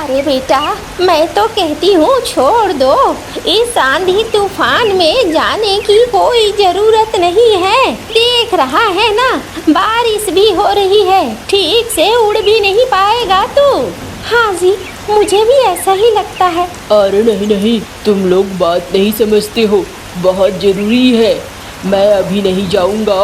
अरे बेटा, मैं तो कहती हूँ छोड़ दो। इस आंधी तूफान में जाने की कोई जरूरत नहीं है। देख रहा है ना, बारिश भी हो रही है, ठीक से उड़ भी नहीं पाएगा तू। हाँ जी, मुझे भी ऐसा ही लगता है। अरे नहीं नहीं, तुम लोग बात नहीं समझते हो, बहुत जरूरी है। मैं अभी नहीं जाऊंगा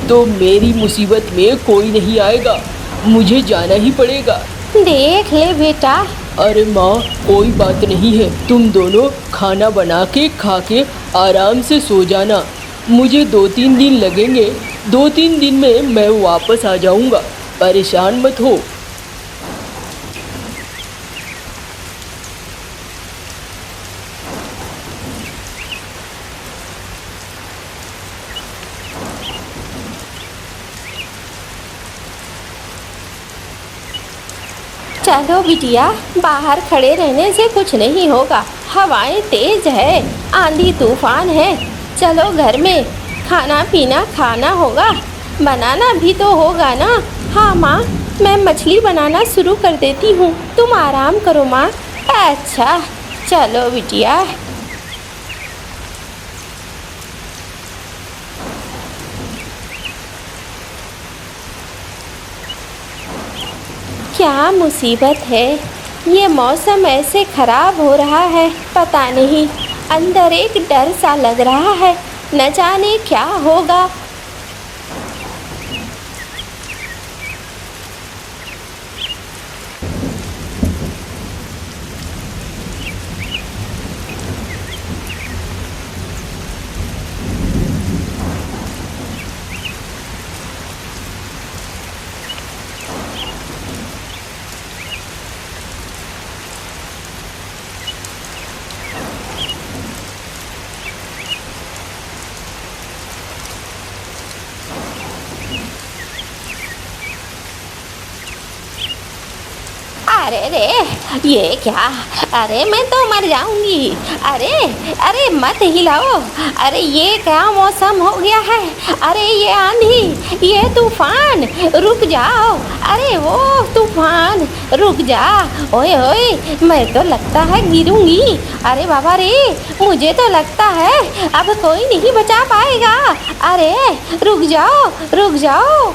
तो मेरी मुसीबत में कोई नहीं आएगा, मुझे जाना ही पड़ेगा। देख ले बेटा। अरे माँ, कोई बात नहीं है, तुम दोनों खाना बना के खा के आराम से सो जाना। मुझे 2-3 दिन लगेंगे, 2-3 दिन में मैं वापस आ जाऊंगा, परेशान मत हो। चलो बिटिया, बाहर खड़े रहने से कुछ नहीं होगा। हवाएं तेज है, आंधी तूफान है। चलो घर में खाना पीना खाना होगा, बनाना भी तो होगा ना। हाँ माँ, मैं मछली बनाना शुरू कर देती हूँ, तुम आराम करो माँ। अच्छा, चलो बिटिया। क्या मुसीबत है, ये मौसम ऐसे ख़राब हो रहा है, पता नहीं। अंदर एक डर सा लग रहा है, न जाने क्या होगा। अरे रे, ये क्या? अरे मैं तो मर जाऊंगी। अरे अरे मत हिलाओ। अरे ये क्या मौसम हो गया है? अरे ये आंधी, ये तूफान, रुक जाओ। अरे वो तूफान, रुक जा। ओए ओए, मैं तो लगता है गिरूंगी। अरे बाबा रे, मुझे तो लगता है अब कोई नहीं बचा पाएगा। अरे रुक जाओ, रुक जाओ।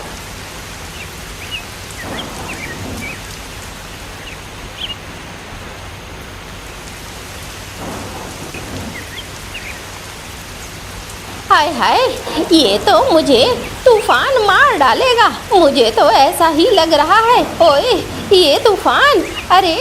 हाय हाय, ये तो मुझे तूफान मार डालेगा, मुझे तो ऐसा ही लग रहा है। ओए ये तूफान, अरे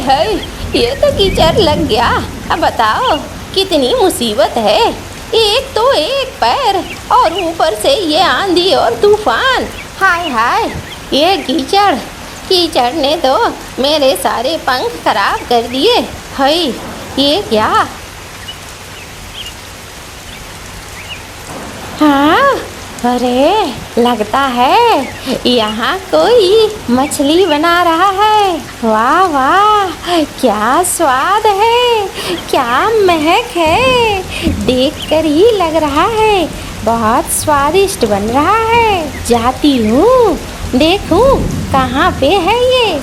हाय, ये तो कीचड़ लग गया। अब बताओ कितनी मुसीबत है। एक तो एक पैर और ऊपर से ये आंधी और तूफान। हाय हाय, ये कीचड़, कीचड़ ने तो मेरे सारे पंख खराब कर दिए। हाय, ये क्या? हाँ, अरे लगता है यहाँ कोई मछली बना रहा है। वाह वाह, क्या स्वाद है, क्या महक है, देखकर ही लग रहा है बहुत स्वादिष्ट बन रहा है। जाती हूँ, देखूं कहाँ पे है ये।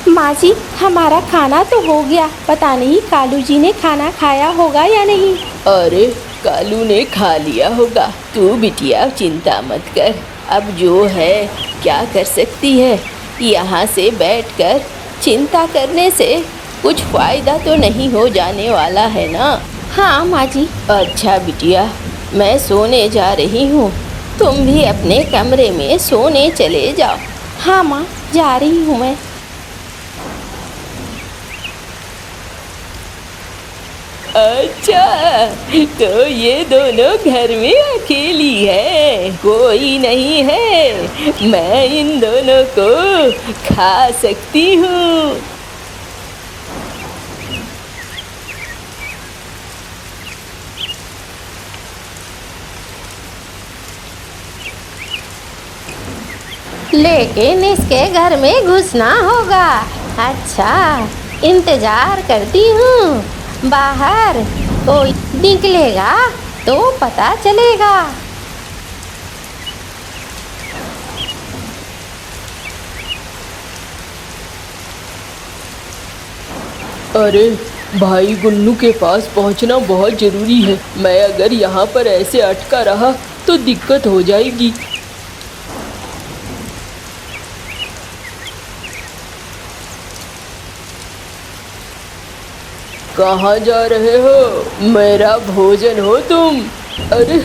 माँ जी, हमारा खाना तो हो गया, पता नहीं कालू जी ने खाना खाया होगा या नहीं। अरे कालू ने खा लिया होगा, तू बिटिया चिंता मत कर। अब जो है क्या कर सकती है, यहाँ से बैठकर चिंता करने से कुछ फ़ायदा तो नहीं हो जाने वाला है ना। हाँ माँ जी। अच्छा बिटिया, मैं सोने जा रही हूँ, तुम भी अपने कमरे में सोने चले जाओ। हाँ माँ, जा रही हूँ मैं। अच्छा, तो ये दोनों घर में अकेली है, कोई नहीं है, मैं इन दोनों को खा सकती हूँ। लेकिन इसके घर में घुसना होगा। अच्छा, इंतजार करती हूँ। बाहर कोई निकलेगा तो पता चलेगा। अरे भाई गुन्नू के पास पहुंचना बहुत ज़रूरी है। मैं अगर यहाँ पर ऐसे अटका रहा तो दिक्कत हो जाएगी। कहाँ जा रहे हो? मेरा भोजन हो तुम। अरे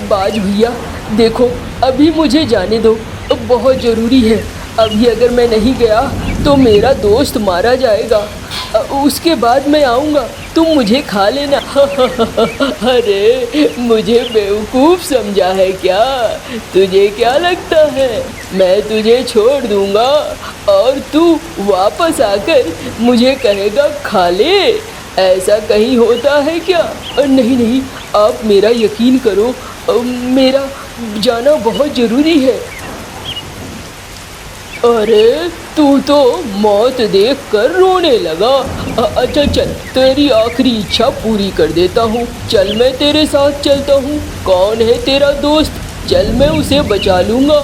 बाज भैया देखो, अभी मुझे जाने दो, बहुत ज़रूरी है। अभी अगर मैं नहीं गया तो मेरा दोस्त मारा जाएगा। उसके बाद मैं आऊँगा, तुम मुझे खा लेना। अरे मुझे बेवकूफ़ समझा है क्या? तुझे क्या लगता है मैं तुझे छोड़ दूँगा और तू वापस आकर मुझे कहेगा खा ले? ऐसा कहीं होता है क्या? नहीं नहीं, आप मेरा यकीन करो, मेरा जाना बहुत ज़रूरी है। अरे तू तो मौत देखकर रोने लगा। अच्छा चल, तेरी आखिरी इच्छा पूरी कर देता हूँ। चल मैं तेरे साथ चलता हूँ। कौन है तेरा दोस्त? चल मैं उसे बचा लूँगा।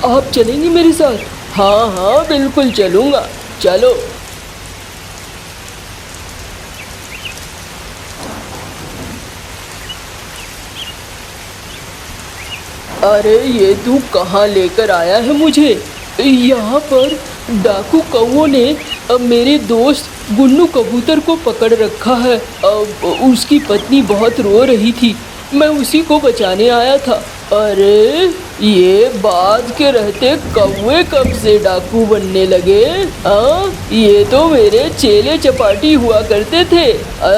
आप चलेंगे मेरे साथ? हाँ हाँ बिल्कुल चलूँगा, चलो। अरे ये तू कहाँ लेकर आया है मुझे? यहाँ पर डाकू कौओं ने मेरे दोस्त गुन्नू कबूतर को पकड़ रखा है। उसकी पत्नी बहुत रो रही थी, मैं उसी को बचाने आया था। अरे ये बात के रहते कौवे कब से डाकू बनने लगे? ये तो मेरे चेले चपाटी हुआ करते थे।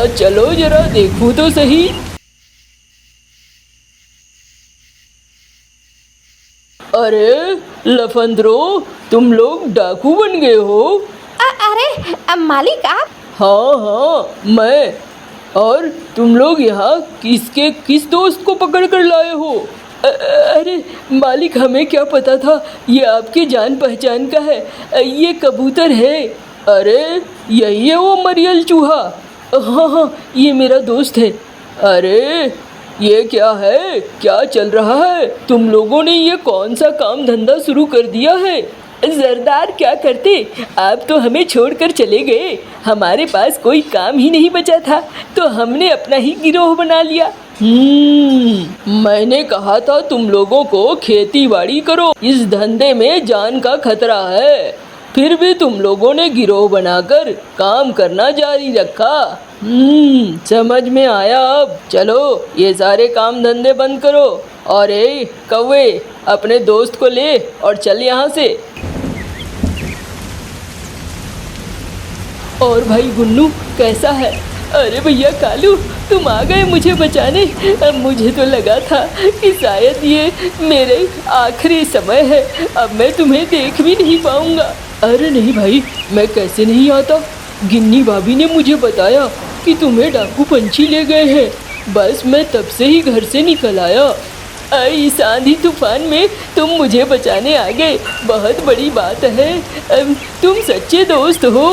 चलो जरा देखूं तो सही। अरे लफंदरो, तुम लोग डाकू बन गए हो? अरे मालिक आप? हाँ हाँ मैं। और तुम लोग यहाँ किस दोस्त को पकड़ कर लाए हो? अरे मालिक, हमें क्या पता था ये आपकी जान पहचान का है। ये कबूतर है। अरे यही है वो मरियल चूहा। हाँ हाँ ये मेरा दोस्त है। अरे ये क्या है? क्या चल रहा है? तुम लोगों ने ये कौन सा काम धंधा शुरू कर दिया है? सरदार क्या करते, आप तो हमें छोड़कर चले गए। हमारे पास कोई काम ही नहीं बचा था तो हमने अपना ही गिरोह बना लिया। मैंने कहा था तुम लोगों को खेती बाड़ी करो, इस धंधे में जान का खतरा है। फिर भी तुम लोगों ने गिरोह बनाकर काम करना जारी रखा। समझ में आया अब। चलो ये सारे काम धंधे बंद करो और ए कौवे, अपने दोस्त को ले और चल यहाँ से। और भाई गुन्नू कैसा है? अरे भैया कालू, तुम आ गए मुझे बचाने। अब मुझे तो लगा था कि शायद ये मेरे आखिरी समय है, अब मैं तुम्हें देख भी नहीं पाऊंगा। अरे नहीं भाई, मैं कैसे नहीं आता। गिन्नी भाभी ने मुझे बताया कि तुम्हें डाकू पंछी ले गए हैं। बस मैं तब से ही घर से निकल आया। इस आंधी तूफान में तुम मुझे बचाने आ गए, बहुत बड़ी बात है। तुम सच्चे दोस्त हो।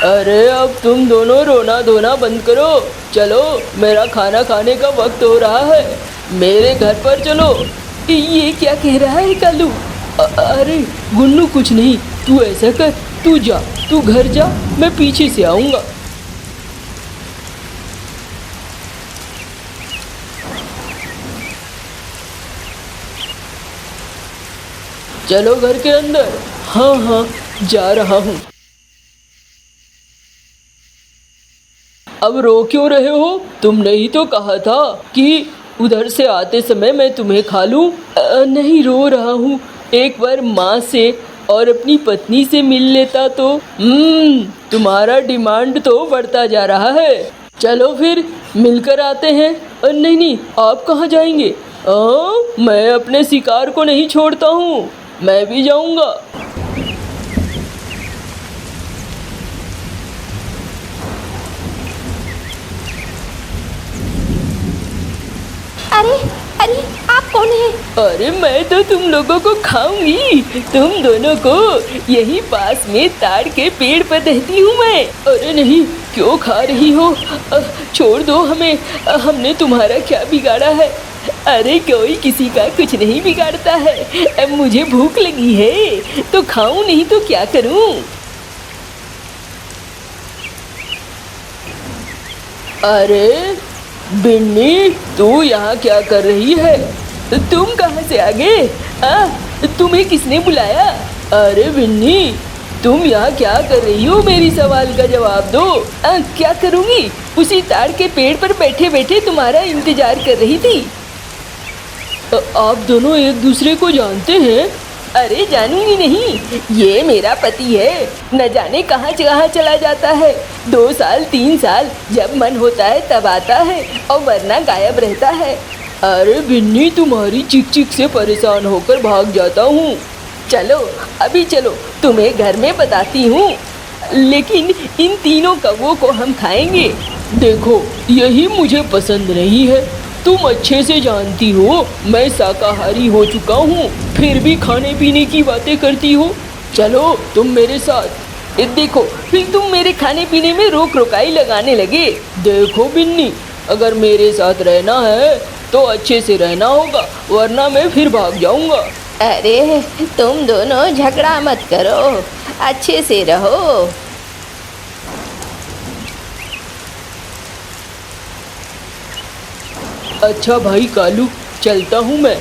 अरे अब तुम दोनों रोना धोना बंद करो। चलो मेरा खाना खाने का वक्त हो रहा है, मेरे घर पर चलो। ये क्या कह रहा है कालू? अरे गुन्नू कुछ नहीं, तू ऐसा कर, तू जा, तू घर जा, मैं पीछे से आऊँगा। चलो घर के अंदर। हाँ हाँ जा रहा हूँ। अब रो क्यों रहे हो? तुमने ही तो कहा था कि उधर से आते समय मैं तुम्हें खा लूँ। नहीं रो रहा हूँ, एक बार माँ से और अपनी पत्नी से मिल लेता तो। तुम्हारा डिमांड तो बढ़ता जा रहा है। चलो फिर मिलकर आते हैं। नहीं नहीं, आप कहाँ जाएंगे? मैं अपने शिकार को नहीं छोड़ता हूँ, मैं भी जाऊँगा। अरे अरे आप कौन है? अरे मैं तो तुम लोगों को खाऊंगी, तुम दोनों को। यही पास में ताड़ के पेड़ पर रहती हूँ मैं। अरे नहीं, क्यों खा रही हो? छोड़ दो हमें, हमने तुम्हारा क्या बिगाड़ा है? अरे कोई किसी का कुछ नहीं बिगाड़ता है। अब मुझे भूख लगी है तो खाऊं, नहीं तो क्या करूं? अरे बिन्नी, तू यहाँ क्या कर रही है? तुम कहाँ से आ गए? तुम्हें किसने बुलाया? अरे बिन्नी, तुम यहाँ क्या कर रही हो? मेरी सवाल का जवाब दो। क्या करूँगी? उसी ताड़ के पेड़ पर बैठे बैठे तुम्हारा इंतजार कर रही थी। आप दोनों एक दूसरे को जानते हैं? अरे जानूंगी नहीं, ये मेरा पति है। न जाने कहाँ कहाँ चला जाता है। 2 साल 3 साल जब मन होता है तब आता है और वरना गायब रहता है। अरे बिन्नी, तुम्हारी चिक चिक से परेशान होकर भाग जाता हूँ। चलो अभी चलो, तुम्हें घर में बताती हूँ। लेकिन इन तीनों कौवों को हम खाएंगे। देखो, यही मुझे पसंद नहीं है। तुम अच्छे से जानती हो मैं शाकाहारी हो चुका हूँ, फिर भी खाने पीने की बातें करती हो। चलो तुम मेरे साथ। देखो, फिर तुम मेरे खाने पीने में रोक रोकाई लगाने लगे। देखो बिन्नी, अगर मेरे साथ रहना है तो अच्छे से रहना होगा, वरना मैं फिर भाग जाऊंगा। अरे तुम दोनों झगड़ा मत करो, अच्छे से रहो। अच्छा भाई कालू, चलता हूँ मैं।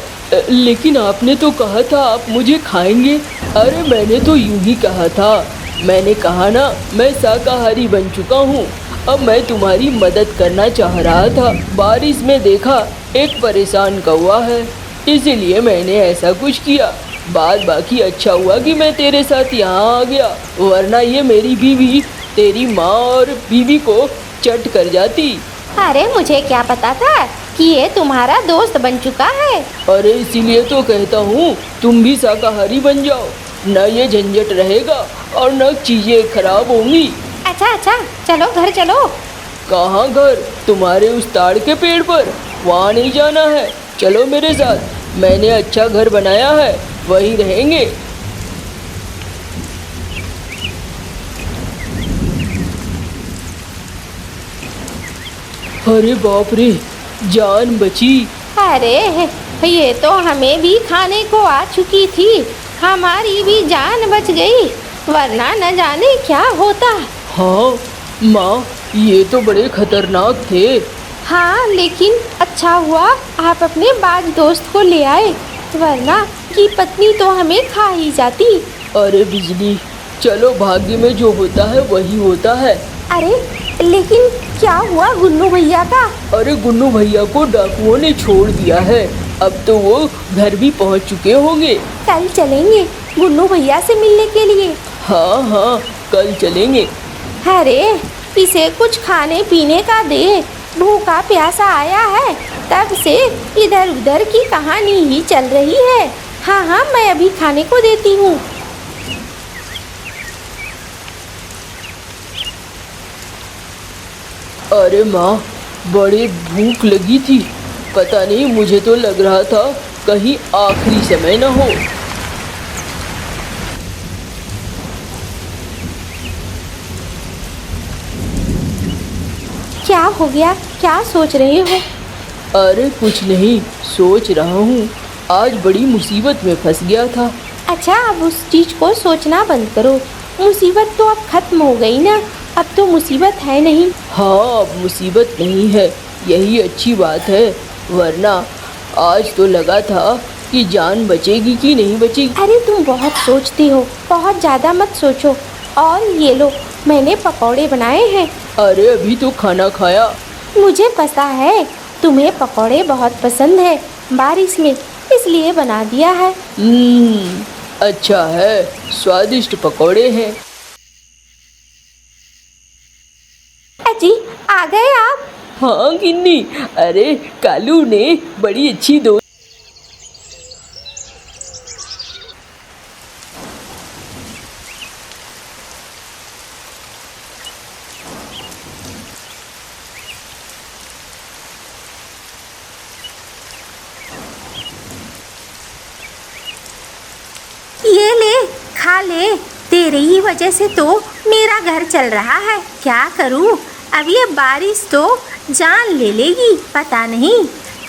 लेकिन आपने तो कहा था आप मुझे खाएंगे। अरे मैंने तो यूं ही कहा था। मैंने कहा ना, मैं शाकाहारी बन चुका हूँ। अब मैं तुम्हारी मदद करना चाह रहा था। बारिश में देखा एक परेशान कौवा है, इसीलिए मैंने ऐसा कुछ किया। बात बाकी अच्छा हुआ कि मैं तेरे साथ यहाँ आ गया, वरना ये मेरी बीवी तेरी माँ और बीवी को चट कर जाती। अरे मुझे क्या पता था कि ये तुम्हारा दोस्त बन चुका है। अरे इसीलिए तो कहता हूँ तुम भी शाकाहारी बन जाओ, न ये झंझट रहेगा और न चीजें खराब होंगी। अच्छा अच्छा, चलो घर चलो। कहाँ घर? तुम्हारे उस ताड़ के पेड़ पर? वहाँ नहीं जाना है, चलो मेरे साथ। मैंने अच्छा घर बनाया है, वहीं रहेंगे। अरे बाप रे, जान बची। अरे ये तो हमें भी खाने को आ चुकी थी, हमारी भी जान बच गई, वरना न जाने क्या होता। हाँ माँ, ये तो बड़े खतरनाक थे। हाँ, लेकिन अच्छा हुआ आप अपने बाज दोस्त को ले आए, वरना की पत्नी तो हमें खा ही जाती। अरे बिजली, चलो भाग्य में जो होता है वही होता है। अरे लेकिन क्या हुआ गुन्नू भैया का? अरे गुन्नू भैया को डाकुओं ने छोड़ दिया है, अब तो वो घर भी पहुंच चुके होंगे। कल चलेंगे गुन्नू भैया से मिलने के लिए। हाँ हाँ, कल चलेंगे। अरे इसे कुछ खाने पीने का दे, भूखा प्यासा आया है, तब से इधर उधर की कहानी ही चल रही है। हाँ हाँ, मैं अभी खाने को देती हूँ। अरे माँ, बड़ी भूख लगी थी, पता नहीं, मुझे तो लग रहा था कहीं आखिरी समय न हो। क्या हो गया, क्या सोच रहे हो? अरे कुछ नहीं, सोच रहा हूँ आज बड़ी मुसीबत में फंस गया था। अच्छा, अब उस चीज को सोचना बंद करो, मुसीबत तो अब खत्म हो गई ना, अब तो मुसीबत है नहीं। हाँ, अब मुसीबत नहीं है, यही अच्छी बात है, वरना आज तो लगा था कि जान बचेगी कि नहीं बचेगी। अरे तुम बहुत सोचती हो, बहुत ज़्यादा मत सोचो। और ये लो, मैंने पकौड़े बनाए हैं। अरे अभी तो खाना खाया। मुझे पता है तुम्हें पकौड़े बहुत पसंद है, बारिश में इसलिए बना दिया है। अच्छा है, स्वादिष्ट पकौड़े हैं। अजी, आ गए आप? हाँ गिन्नी, अरे कालू ने बड़ी अच्छी दोस्त। तेरी ही वजह से तो मेरा घर चल रहा है। क्या करूं? अब ये बारिश तो जान ले लेगी। पता नहीं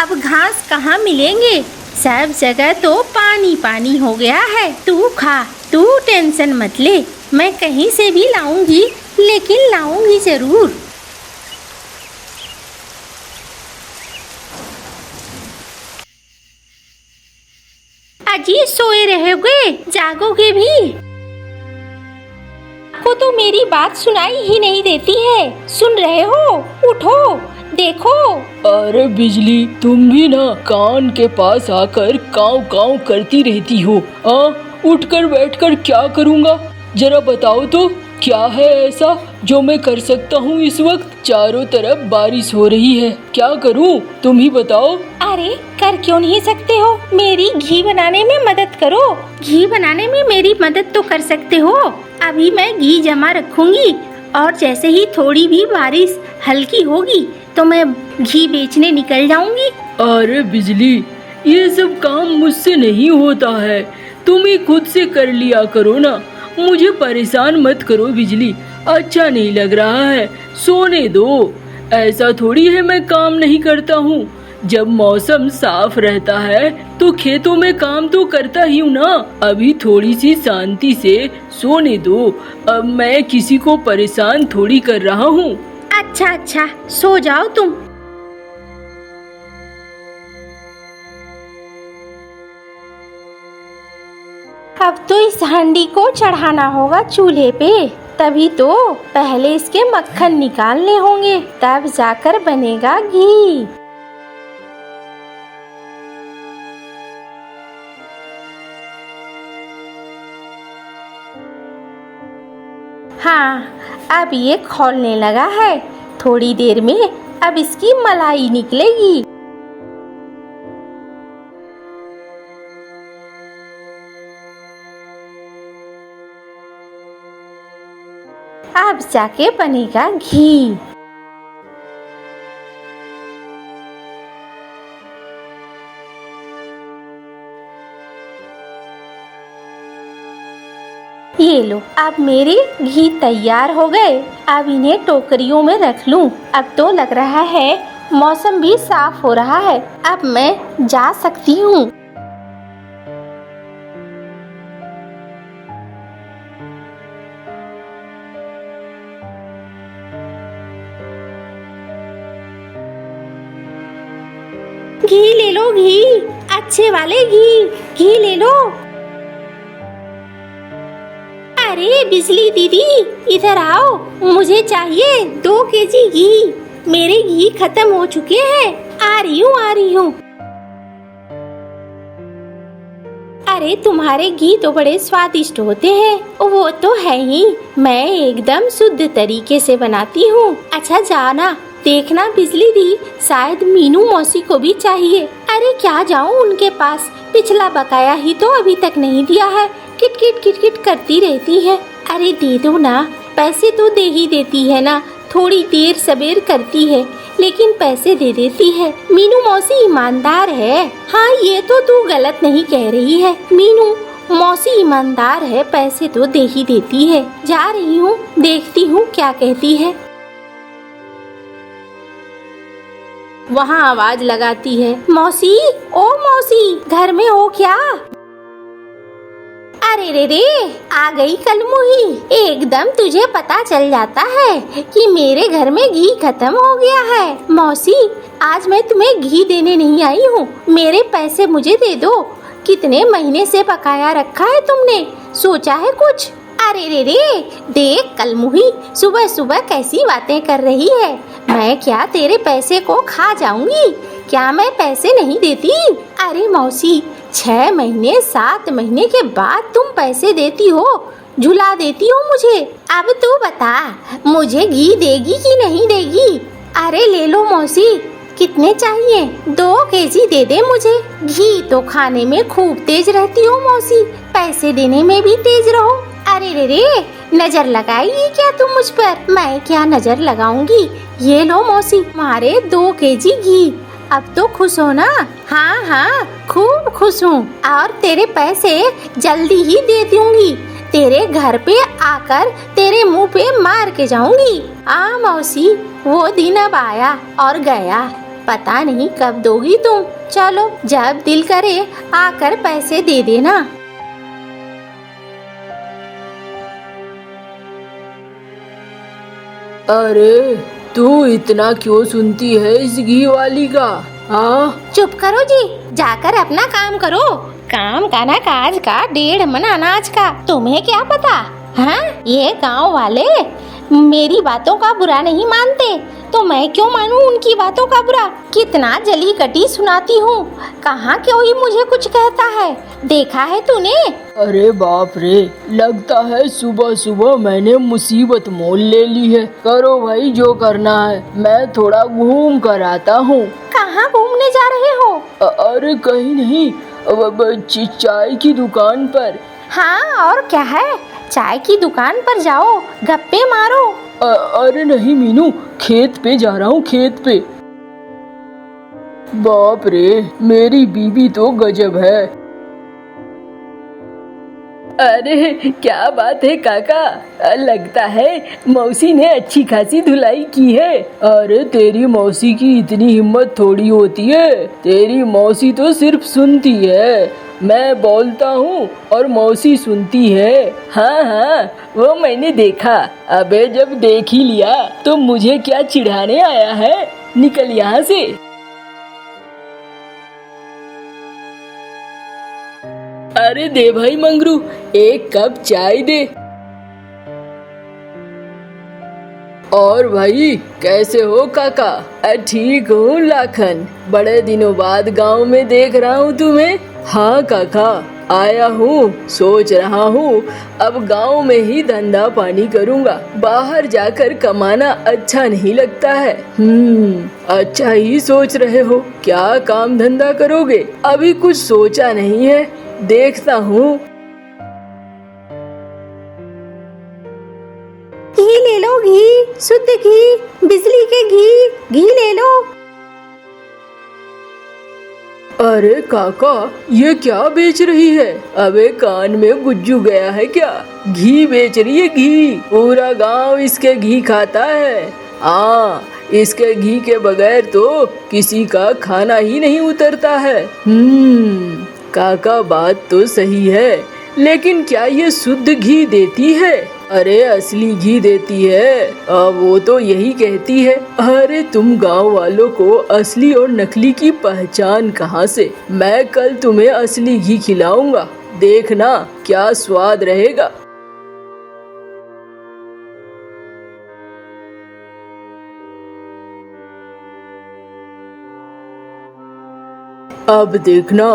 अब घास कहाँ मिलेंगे। सब जगह तो पानी पानी हो गया है। तू खा, तू टेंशन मत ले, मैं कहीं से भी लाऊंगी, लेकिन लाऊंगी जरूर। अजी सोए रहोगे, जागोगे भी? आपको तो मेरी बात सुनाई ही नहीं देती है। सुन रहे हो? उठो, देखो। अरे बिजली, तुम भी ना कान के पास आकर काव काव करती रहती हो। उठकर बैठकर क्या करूँगा, जरा बताओ तो क्या है ऐसा जो मैं कर सकता हूँ इस वक्त? चारों तरफ बारिश हो रही है, क्या करूँ तुम ही बताओ। अरे कर क्यों नहीं सकते हो? मेरी घी बनाने में मदद करो। घी बनाने में मेरी मदद तो कर सकते हो। अभी मैं घी जमा रखूंगी और जैसे ही थोड़ी भी बारिश हल्की होगी तो मैं घी बेचने निकल जाऊंगी। अरे बिजली, ये सब काम मुझसे नहीं होता है, तुम ही खुद से कर लिया करो ना। मुझे परेशान मत करो बिजली, अच्छा नहीं लग रहा है, सोने दो। ऐसा थोड़ी है मैं काम नहीं करता हूँ। जब मौसम साफ रहता है तो खेतों में काम तो करता ही हूँ ना। अभी थोड़ी सी शांति से सोने दो। अब मैं किसी को परेशान थोड़ी कर रहा हूँ। अच्छा अच्छा, सो जाओ तुम। अब तो इस हांडी को चढ़ाना होगा चूल्हे पे, तभी तो। पहले इसके मक्खन निकालने होंगे, तब जाकर बनेगा घी। हाँ, अब ये खौलने लगा है। थोड़ी देर में अब इसकी मलाई निकलेगी। अब जाके बनेगा घी। ये लो, अब मेरे घी तैयार हो गए। अब इन्हें टोकरियों में रख लूं। अब तो लग रहा है मौसम भी साफ हो रहा है, अब मैं जा सकती हूँ। घी ले लो, घी, अच्छे वाले घी ले लो। अरे बिजली दीदी, इधर आओ, मुझे चाहिए 2 केजी घी। मेरे घी खत्म हो चुके हैं। आ रही हूँ। अरे तुम्हारे घी तो बड़े स्वादिष्ट होते हैं। वो तो है ही, मैं एकदम शुद्ध तरीके से बनाती हूँ। अच्छा जाना, देखना बिजली दी, शायद मीनू मौसी को भी चाहिए। अरे क्या जाऊँ उनके पास, पिछला बकाया ही तो अभी तक नहीं दिया है। किट करती रहती है। अरे दे दो ना, पैसे तो दे ही देती है ना। थोड़ी देर सबेर करती है लेकिन पैसे दे देती है। मीनू मौसी ईमानदार है। हाँ, ये तो तू गलत नहीं कह रही है। मीनू मौसी ईमानदार है, पैसे तो दे ही देती है। जा रही हूँ, देखती हूँ क्या कहती है। वहाँ आवाज लगाती है, मौसी, ओ मौसी, घर में हो क्या? अरे रे, आ गई कलमुही। एकदम तुझे पता चल जाता है कि मेरे घर में घी खत्म हो गया है। मौसी, आज मैं तुम्हें घी देने नहीं आई हूँ, मेरे पैसे मुझे दे दो। कितने महीने से बकाया रखा है तुमने, सोचा है कुछ? अरे रे, देख कलमुही, सुबह सुबह कैसी बातें कर रही है। मैं क्या तेरे पैसे को खा जाऊंगी? क्या मैं पैसे नहीं देती? अरे मौसी, 6 महीने 7 महीने के बाद तुम पैसे देती हो, झुला देती हो मुझे। अब तू बता, मुझे घी देगी कि नहीं देगी? अरे ले लो मौसी, कितने चाहिए? 2 केजी दे दे मुझे। घी तो खाने में खूब तेज रहती हो मौसी, पैसे देने में भी तेज रहो। अरे रे, नजर लगाएगी क्या तुम मुझ पर? मैं क्या नजर लगाऊंगी? ये लो मौसी, मारे 2 केजी घी। अब तो खुश हो ना? हाँ हाँ, खूब खुश हूँ, और तेरे पैसे जल्दी ही दे दूंगी। तेरे घर पे आकर तेरे मुंह पे मार के जाऊंगी। मौसी, वो दिन अब आया और गया, पता नहीं कब दोगी तुम। चलो, जब दिल करे आकर पैसे दे देना। अरे तू इतना क्यों सुनती है इस घी वाली का? हाँ, चुप करो जी, जाकर अपना काम करो। काम का ना काज का, 1.5 मन अनाज का, तुम्हें क्या पता? हाँ, ये गांव वाले मेरी बातों का बुरा नहीं मानते, तो मैं क्यों मानूं उनकी बातों का बुरा? कितना जली कटी सुनाती हूँ, कहाँ कोई मुझे कुछ कहता है, देखा है तूने? अरे बाप रे, लगता है सुबह सुबह मैंने मुसीबत मोल ले ली है। करो भाई जो करना है, मैं थोड़ा घूम कर आता हूँ। कहाँ घूमने जा रहे हो? अरे कहीं नहीं, चाय की दुकान पर। हाँ, और क्या है, चाय की दुकान पर जाओ, गप्पे मारो। अरे नहीं मीनू, खेत पे जा रहा हूँ, खेत पे। बाप रे, मेरी बीबी तो गजब है। अरे क्या बात है काका, लगता है मौसी ने अच्छी खासी धुलाई की है। अरे तेरी मौसी की इतनी हिम्मत थोड़ी होती है, तेरी मौसी तो सिर्फ सुनती है, मैं बोलता हूँ और मौसी सुनती है। हाँ हाँ, वो मैंने देखा। अबे जब देख ही लिया तो मुझे क्या चिढ़ाने आया है, निकल यहाँ से। अरे दे भाई मंगरू, एक कप चाय दे। और भाई कैसे हो काका? ठीक हूँ लाखन, बड़े दिनों बाद गांव में देख रहा हूँ तुम्हें। हाँ काका, आया हूँ, सोच रहा हूँ अब गांव में ही धंधा पानी करूँगा, बाहर जाकर कमाना अच्छा नहीं लगता है। अच्छा ही सोच रहे हो, क्या काम धंधा करोगे? अभी कुछ सोचा नहीं है, देखता हूँ। घी ले लो, घी, शुद्ध घी, बिजली के घी ले लो। अरे काका, ये क्या बेच रही है? अबे कान में गुज्जू गया है क्या? घी बेच रही है, घी। पूरा गांव इसके घी खाता है। हाँ, इसके घी के बगैर तो किसी का खाना ही नहीं उतरता है। काका बात तो सही है, लेकिन क्या ये शुद्ध घी देती है? अरे असली घी देती है, वो तो यही कहती है। अरे तुम गांव वालों को असली और नकली की पहचान कहाँ से? मैं कल तुम्हें असली घी खिलाऊंगा, देखना क्या स्वाद रहेगा। अब देखना,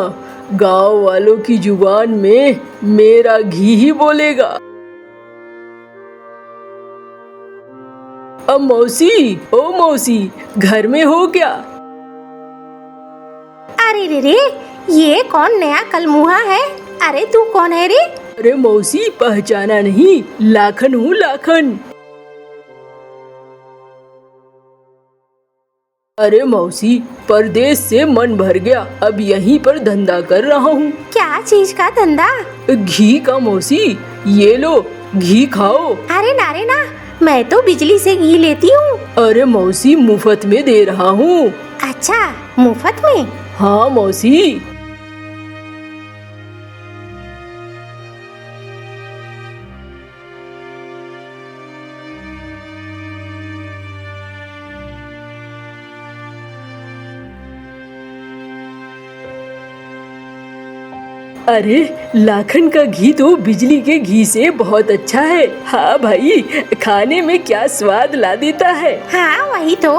गांव वालों की जुबान में मेरा घी ही बोलेगा। अब मौसी, ओ मौसी, घर में हो क्या? अरे रे, ये कौन नया कलमुहा है? अरे तू कौन है रे? अरे मौसी, पहचाना नहीं? लाखन हूँ, लाखन। अरे मौसी, परदेश से मन भर गया, अब यहीं पर धंधा कर रहा हूँ। क्या चीज का धंधा? घी का मौसी, ये लो घी खाओ। अरे ना, मैं तो बिजली से घी लेती हूँ। अरे मौसी, मुफ्त में दे रहा हूँ। अच्छा, मुफ्त में? हाँ मौसी। अरे लाखन का घी तो बिजली के घी से बहुत अच्छा है। हाँ भाई, खाने में क्या स्वाद ला देता है। हाँ वही तो।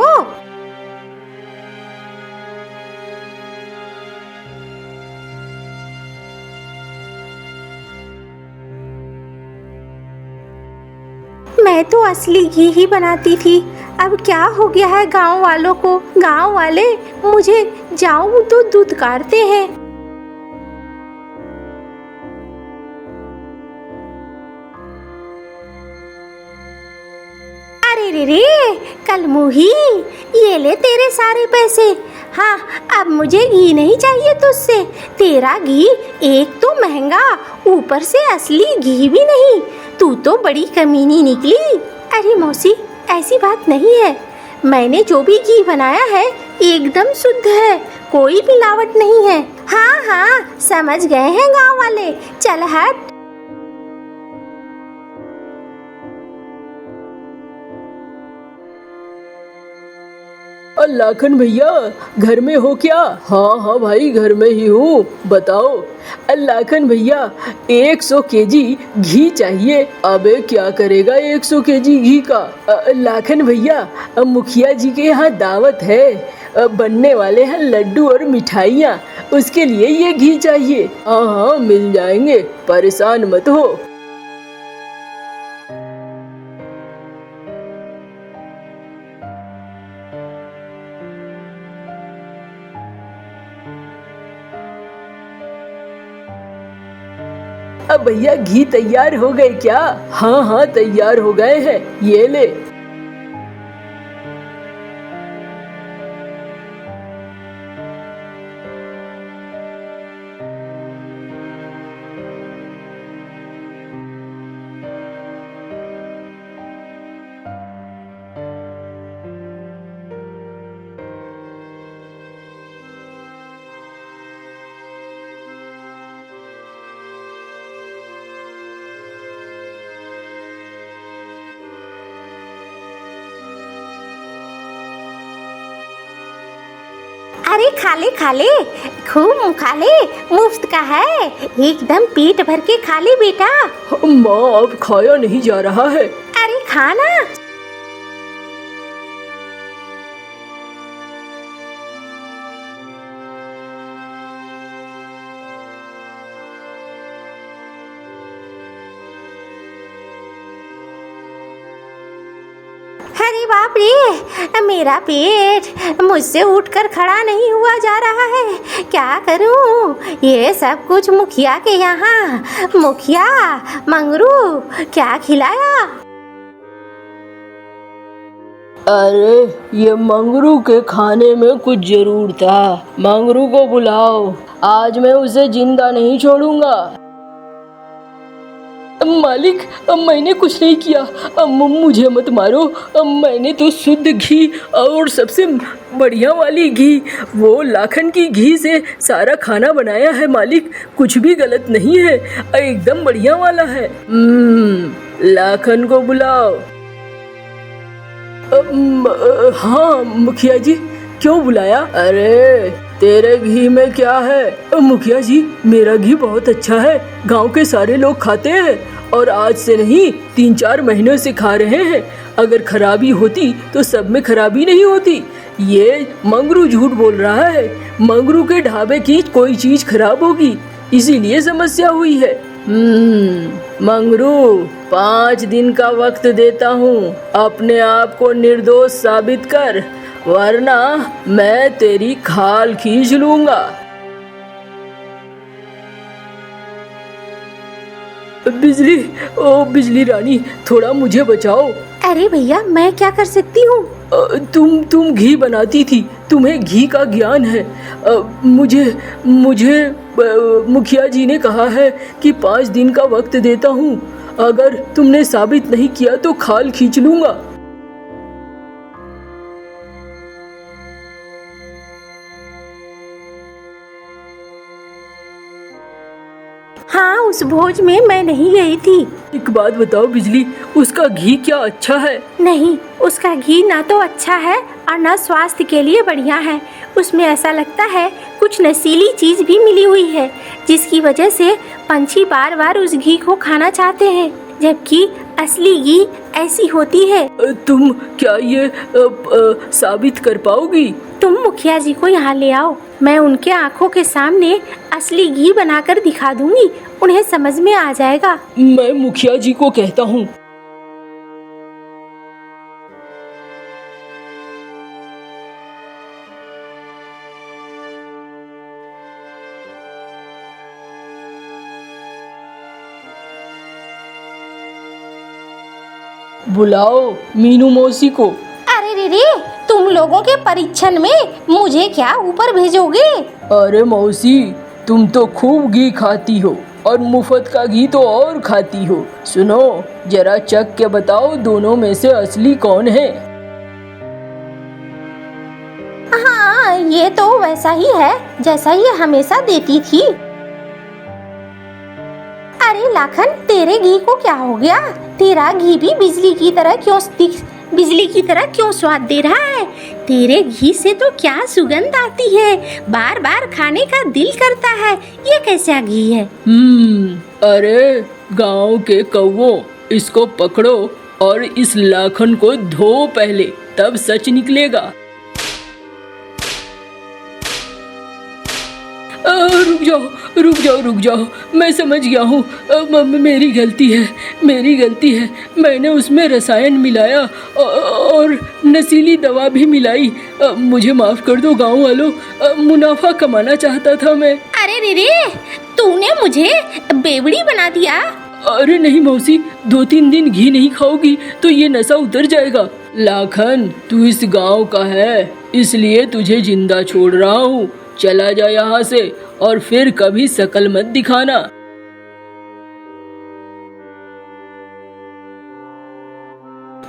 मैं तो असली घी ही बनाती थी, अब क्या हो गया है गांव वालों को? गांव वाले मुझे जाऊं तो धुतकारते हैं। अरे रे, कलमुही, ये ले तेरे सारे पैसे। हाँ, अब मुझे घी नहीं चाहिए तुझसे। तेरा घी एक तो महंगा, ऊपर से असली घी भी नहीं। तू तो बड़ी कमीनी निकली। अरे मौसी, ऐसी बात नहीं है। मैंने जो भी घी बनाया है एकदम शुद्ध है, कोई मिलावट नहीं है। हाँ हाँ, समझ गए हैं गांव वाले। चल हट। लाखन भैया, घर में हो क्या? हाँ हाँ भाई, घर में ही हूँ। बताओ। लाखन भैया, 100 केजी घी चाहिए। अबे क्या करेगा 100 केजी घी का? लाखन भैया, मुखिया जी के यहाँ दावत है, बनने वाले हैं लड्डू और मिठाइयाँ, उसके लिए ये घी चाहिए। हाँ हाँ, मिल जाएंगे, परेशान मत हो। अब भैया, घी तैयार हो गए क्या? हाँ हाँ, तैयार हो गए हैं, ये ले। अरे खा ले, खूब खा ले, मुफ्त का है। एकदम पेट भर के खा ले बेटा। माँ, अब खाया नहीं जा रहा है। अरे खाना। अरे बाप रे, मेरा पेट मुझसे उठकर खड़ा नहीं हुआ जा रहा है। क्या करूं? ये सब कुछ मुखिया के यहाँ। मुखिया, मंगरू, क्या खिलाया? अरे, ये मंगरू के खाने में कुछ जरूर था। मंगरू को बुलाओ, आज मैं उसे जिंदा नहीं छोड़ूंगा। मालिक, मैंने कुछ नहीं किया, मुझे मत मारो। मैंने तो शुद्ध घी और सबसे बढ़िया वाली घी, वो लाखन की घी से सारा खाना बनाया है मालिक। कुछ भी गलत नहीं है, एकदम बढ़िया वाला है। लाखन को बुलाओ। हाँ मुखिया जी, क्यों बुलाया? अरे, तेरे घी में क्या है? मुखिया जी, मेरा घी बहुत अच्छा है, गांव के सारे लोग खाते हैं और आज से नहीं, 3-4 महीनों से खा रहे हैं। अगर खराबी होती तो सब में खराबी नहीं होती। ये मंगरू झूठ बोल रहा है। मंगरू के ढाबे की कोई चीज खराब होगी, इसीलिए समस्या हुई है। मंगरू, 5 दिन का वक्त देता हूँ, अपने आप को निर्दोष साबित कर, वरना मैं तेरी खाल खींच लूंगा। बिजली, ओ बिजली रानी, थोड़ा मुझे बचाओ। अरे भैया, मैं क्या कर सकती हूँ? तुम घी बनाती थी, तुम्हें घी का ज्ञान है। मुझे मुखिया जी ने कहा है कि 5 दिन का वक्त देता हूँ, अगर तुमने साबित नहीं किया तो खाल खींच लूंगा। हाँ, उस भोज में मैं नहीं गई थी। एक बात बताओ बिजली, उसका घी क्या अच्छा है? नहीं, उसका घी ना तो अच्छा है और ना स्वास्थ्य के लिए बढ़िया है। उसमें ऐसा लगता है कुछ नशीली चीज भी मिली हुई है, जिसकी वजह से पंछी बार बार उस घी को खाना चाहते हैं, जबकि असली घी ऐसी होती है। तुम क्या ये साबित कर पाओगी? तुम मुखिया जी को यहाँ ले आओ, मैं उनके आँखों के सामने असली घी बनाकर दिखा दूंगी, उन्हें समझ में आ जाएगा। मैं मुखिया जी को कहता हूँ। बुलाओ मीनू मौसी को। अरे रे, तुम लोगों के परीक्षण में मुझे क्या ऊपर भेजोगे? अरे मौसी, तुम तो खूब घी खाती हो और मुफ्त का घी तो और खाती हो। सुनो, जरा चख के बताओ दोनों में से असली कौन है? हाँ, ये तो वैसा ही है जैसा ये हमेशा देती थी। अरे लाखन, तेरे घी को क्या हो गया? तेरा घी भी बिजली की तरह क्यों स्वाद दे रहा है? तेरे घी से तो क्या सुगंध आती है, बार बार खाने का दिल करता है। ये कैसा घी है? अरे गांव के कौवों, इसको पकड़ो और इस लाखन को धो पहले, तब सच निकलेगा। रुक जाओ, मैं समझ गया हूँ। मेरी गलती है। मैंने उसमें रसायन मिलाया और नशीली दवा भी मिलाई। मुझे माफ कर दो गाँव वालों, मुनाफा कमाना चाहता था मैं। अरे रे, तूने मुझे बेवड़ी बना दिया। अरे नहीं मौसी, 2-3 दिन घी नहीं खाओगी तो ये नशा उतर जाएगा। लाखन, तू इस गांव का है, इसलिए तुझे जिंदा छोड़ रहा हूँ। चला जा यहाँ से और फिर कभी शकल मत दिखाना।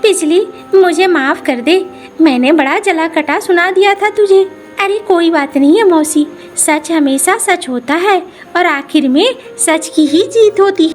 बिजली, मुझे माफ कर दे, मैंने बड़ा जला कटा सुना दिया था तुझे। अरे कोई बात नहीं है मौसी, सच हमेशा सच होता है और आखिर में सच की ही जीत होती है।